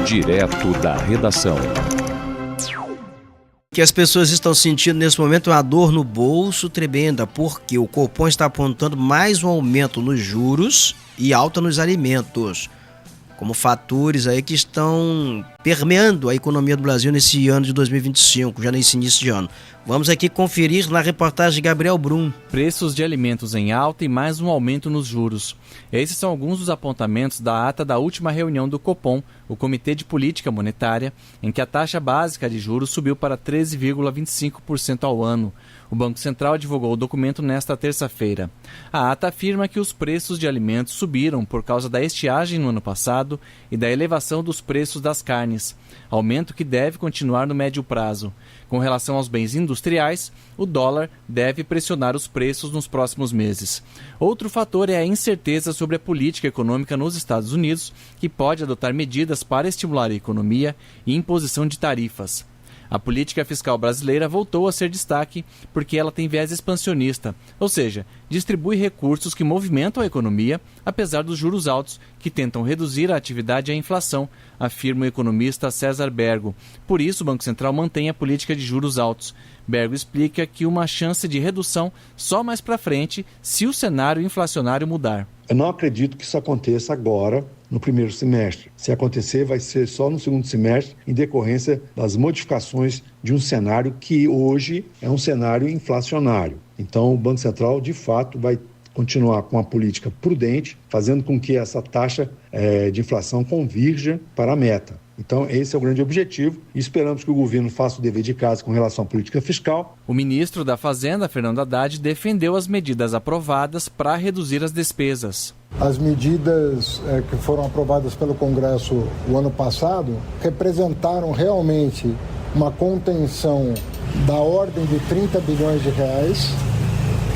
Direto da redação. O que as pessoas estão sentindo nesse momento é uma dor no bolso tremenda, porque o Copom está apontando mais um aumento nos juros e alta nos alimentos, como fatores aí que estão permeando a economia do Brasil nesse ano de 2025, já nesse início de ano. Vamos aqui conferir na reportagem de Gabriel Brum. Preços de alimentos em alta e mais um aumento nos juros. Esses são alguns dos apontamentos da ata da última reunião do Copom, o Comitê de Política Monetária, em que a taxa básica de juros subiu para 13,25% ao ano. O Banco Central divulgou o documento nesta terça-feira. A ata afirma que os preços de alimentos subiram por causa da estiagem no ano passado e da elevação dos preços das carnes, aumento que deve continuar no médio prazo. Com relação aos bens industriais, o dólar deve pressionar os preços nos próximos meses. Outro fator é a incerteza sobre a política econômica nos Estados Unidos, que pode adotar medidas para estimular a economia e imposição de tarifas. A política fiscal brasileira voltou a ser destaque porque ela tem viés expansionista, ou seja, distribui recursos que movimentam a economia, apesar dos juros altos que tentam reduzir a atividade e a inflação, afirma o economista César Bergo. Por isso, o Banco Central mantém a política de juros altos. Bergo explica que uma chance de redução só mais para frente se o cenário inflacionário mudar. Eu não acredito que isso aconteça agora, no primeiro semestre. Se acontecer, vai ser só no segundo semestre, em decorrência das modificações de um cenário que hoje é um cenário inflacionário. Então, o Banco Central, de fato, vai continuar com uma política prudente, fazendo com que essa taxa de inflação convirja para a meta. Então, esse é o grande objetivo e esperamos que o governo faça o dever de casa com relação à política fiscal. O ministro da Fazenda, Fernando Haddad, defendeu as medidas aprovadas para reduzir as despesas. As medidas que foram aprovadas pelo Congresso o ano passado representaram realmente uma contenção da ordem de 30 bilhões de reais,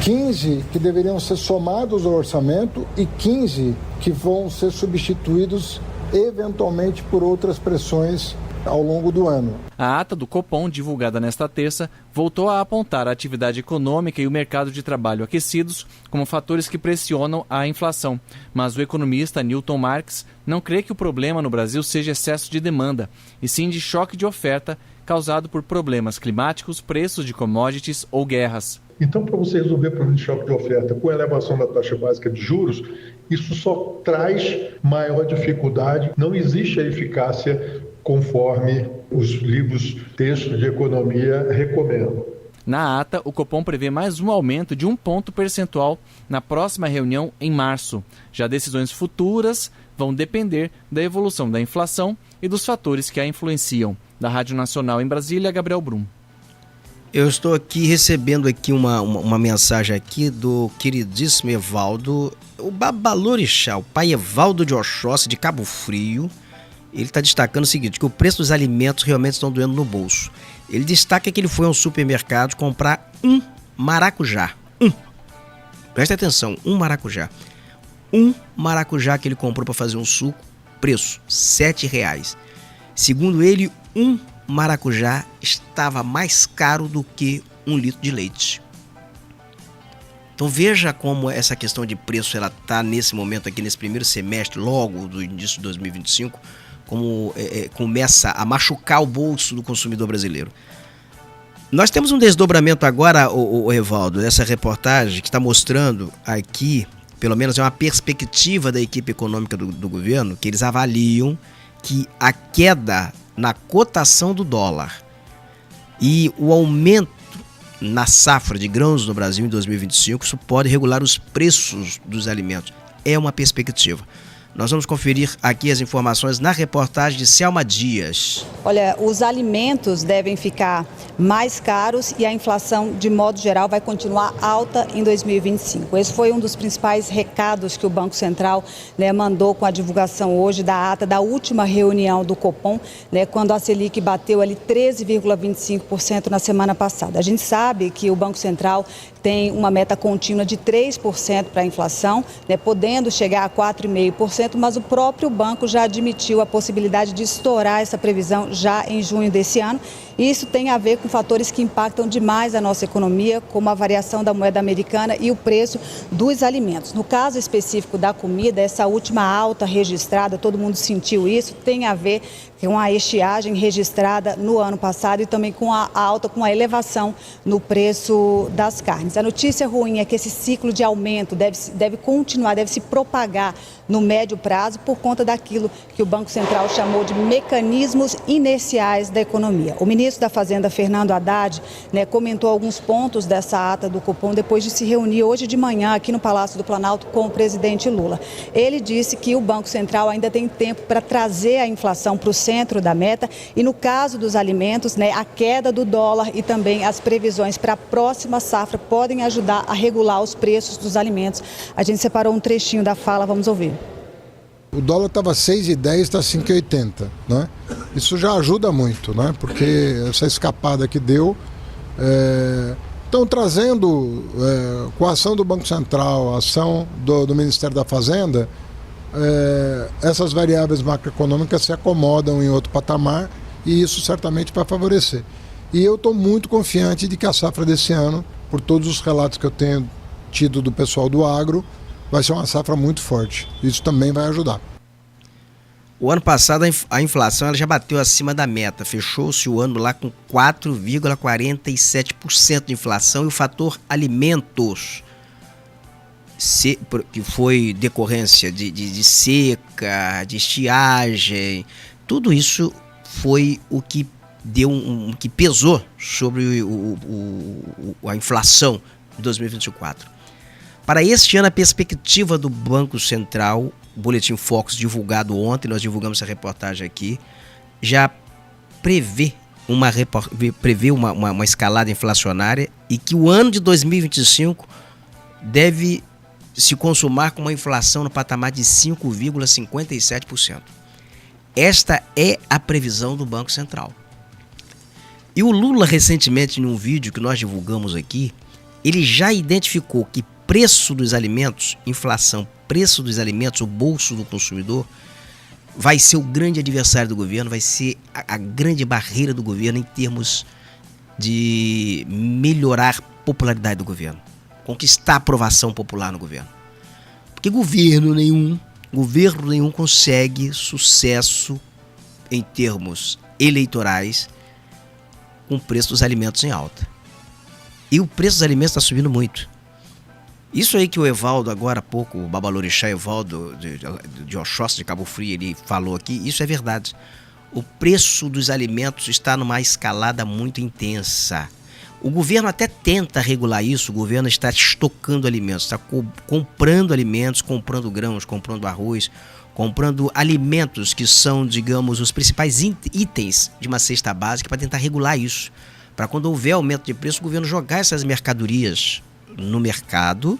15 que deveriam ser somados ao orçamento e 15 que vão ser substituídos eventualmente por outras pressões ao longo do ano. A ata do Copom, divulgada nesta terça, voltou a apontar a atividade econômica e o mercado de trabalho aquecidos como fatores que pressionam a inflação. Mas o economista Newton Marx não crê que o problema no Brasil seja excesso de demanda, e sim de choque de oferta causado por problemas climáticos, preços de commodities ou guerras. Então, para você resolver o problema de choque de oferta com a elevação da taxa básica de juros, isso só traz maior dificuldade. Não existe a eficácia conforme os livros textos de economia recomendam. Na ata, o Copom prevê mais um aumento de 1 ponto percentual na próxima reunião em março. Já decisões futuras vão depender da evolução da inflação e dos fatores que a influenciam. Da Rádio Nacional em Brasília, Gabriel Brum. Eu estou aqui recebendo aqui uma mensagem aqui do queridíssimo Evaldo, o Babalorixá, o pai Evaldo de Oxóssi, de Cabo Frio. Ele está destacando o seguinte, que o preço dos alimentos realmente estão doendo no bolso. Ele destaca que ele foi ao supermercado comprar um maracujá. Presta atenção, um maracujá. Um maracujá que ele comprou para fazer um suco, preço R$7. Segundo ele, um maracujá estava mais caro do que 1 litro de leite. Então veja como essa questão de preço ela está nesse momento aqui, nesse primeiro semestre, logo do início de 2025, como começa a machucar o bolso do consumidor brasileiro. Nós temos um desdobramento agora, o Evaldo, dessa reportagem que está mostrando aqui, pelo menos é uma perspectiva da equipe econômica do governo, que eles avaliam que a queda na cotação do dólar e o aumento na safra de grãos no Brasil em 2025, isso pode regular os preços dos alimentos. É uma perspectiva. Nós vamos conferir aqui as informações na reportagem de Selma Dias. Olha, os alimentos devem ficar mais caros e a inflação, de modo geral, vai continuar alta em 2025. Esse foi um dos principais recados que o Banco Central mandou com a divulgação hoje da ata da última reunião do Copom, quando a Selic bateu ali 13,25% na semana passada. A gente sabe que o Banco Central tem uma meta contínua de 3% para a inflação, podendo chegar a 4,5%. 4%, mas o próprio banco já admitiu a possibilidade de estourar essa previsão já em junho desse ano. E isso tem a ver com fatores que impactam demais a nossa economia, como a variação da moeda americana e o preço dos alimentos. No caso específico da comida, essa última alta registrada, todo mundo sentiu isso, tem a ver com a estiagem registrada no ano passado e também com a alta, com a elevação no preço das carnes. A notícia ruim é que esse ciclo de aumento deve continuar, deve se propagar no médio prazo por conta daquilo que o Banco Central chamou de mecanismos inerciais da economia. O ministro da Fazenda, Fernando Haddad, comentou alguns pontos dessa ata do Copom depois de se reunir hoje de manhã aqui no Palácio do Planalto com o presidente Lula. Ele disse que o Banco Central ainda tem tempo para trazer a inflação para o centro da meta e, no caso dos alimentos, a queda do dólar e também as previsões para a próxima safra podem ajudar a regular os preços dos alimentos. A gente separou um trechinho da fala, vamos ouvir. O dólar estava 6,10, está 5,80, né? Isso já ajuda muito, né? Porque essa escapada que deu, estão trazendo, com a ação do Banco Central, a ação do Ministério da Fazenda, essas variáveis macroeconômicas se acomodam em outro patamar e isso certamente vai favorecer. E eu estou muito confiante de que a safra desse ano, por todos os relatos que eu tenho tido do pessoal do agro, vai ser uma safra muito forte. Isso também vai ajudar. O ano passado a inflação ela já bateu acima da meta. Fechou-se o ano lá com 4,47% de inflação e o fator alimentos, que foi decorrência de seca, de estiagem, tudo isso foi o que deu que pesou sobre a inflação de 2024. Para este ano, a perspectiva do Banco Central, o Boletim Focus divulgado ontem, nós divulgamos essa reportagem aqui, já prevê uma escalada inflacionária e que o ano de 2025 deve se consumar com uma inflação no patamar de 5,57%. Esta é a previsão do Banco Central. E o Lula, recentemente, num vídeo que nós divulgamos aqui, ele já identificou que preço dos alimentos, inflação, preço dos alimentos, o bolso do consumidor, vai ser o grande adversário do governo, vai ser a grande barreira do governo em termos de melhorar a popularidade do governo, conquistar a aprovação popular no governo. Porque governo nenhum consegue sucesso em termos eleitorais com o preço dos alimentos em alta. E o preço dos alimentos está subindo muito. Isso aí que o Evaldo, agora há pouco, o Babalorixá Evaldo de Oxóssi, de Cabo Frio, ele falou aqui, isso é verdade. O preço dos alimentos está numa escalada muito intensa. O governo até tenta regular isso, o governo está estocando alimentos, está comprando alimentos, comprando grãos, comprando arroz, comprando alimentos que são, digamos, os principais itens de uma cesta básica para tentar regular isso. Para quando houver aumento de preço, o governo jogar essas mercadorias no mercado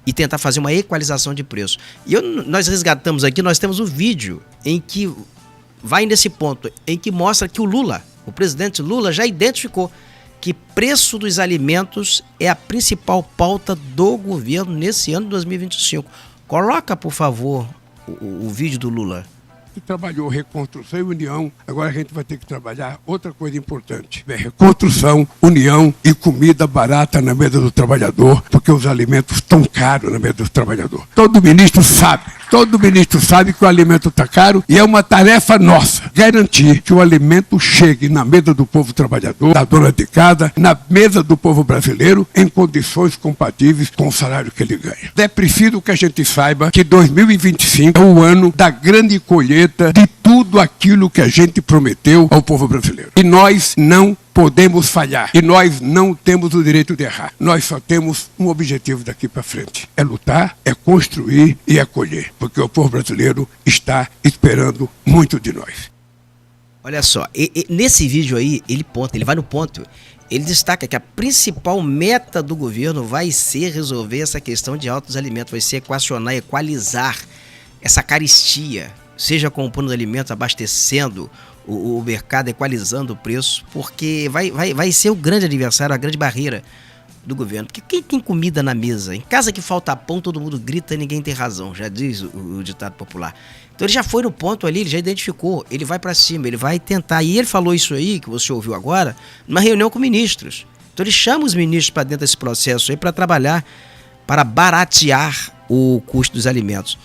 e tentar fazer uma equalização de preço. E nós resgatamos aqui, nós temos um vídeo em que vai nesse ponto, em que mostra que o presidente Lula já identificou que preço dos alimentos é a principal pauta do governo nesse ano de 2025. Coloca, por favor, o vídeo do Lula. Que trabalhou reconstrução e união, agora a gente vai ter que trabalhar outra coisa importante. Reconstrução, união e comida barata na mesa do trabalhador, porque os alimentos estão caros na mesa do trabalhador. Todo ministro sabe que o alimento está caro e é uma tarefa nossa garantir que o alimento chegue na mesa do povo trabalhador, da dona de casa, na mesa do povo brasileiro, em condições compatíveis com o salário que ele ganha. É preciso que a gente saiba que 2025 é o ano da grande colheita de tudo aquilo que a gente prometeu ao povo brasileiro. E nós não podemos falhar. E nós não temos o direito de errar. Nós só temos um objetivo daqui para frente. É lutar, é construir e é colher. Porque o povo brasileiro está esperando muito de nós. Olha só, nesse vídeo aí, ele vai no ponto. Ele destaca que a principal meta do governo vai ser resolver essa questão de altos alimentos, vai ser equalizar essa carestia, seja comprando alimentos, abastecendo o mercado, equalizando o preço, porque vai ser o grande adversário, a grande barreira do governo. Porque quem tem comida na mesa? Em casa que falta pão, todo mundo grita e ninguém tem razão, já diz o ditado popular. Então ele já foi no ponto ali, ele já identificou, ele vai para cima, ele vai tentar. E ele falou isso aí, que você ouviu agora, numa reunião com ministros. Então ele chama os ministros para dentro desse processo aí para trabalhar, para baratear o custo dos alimentos.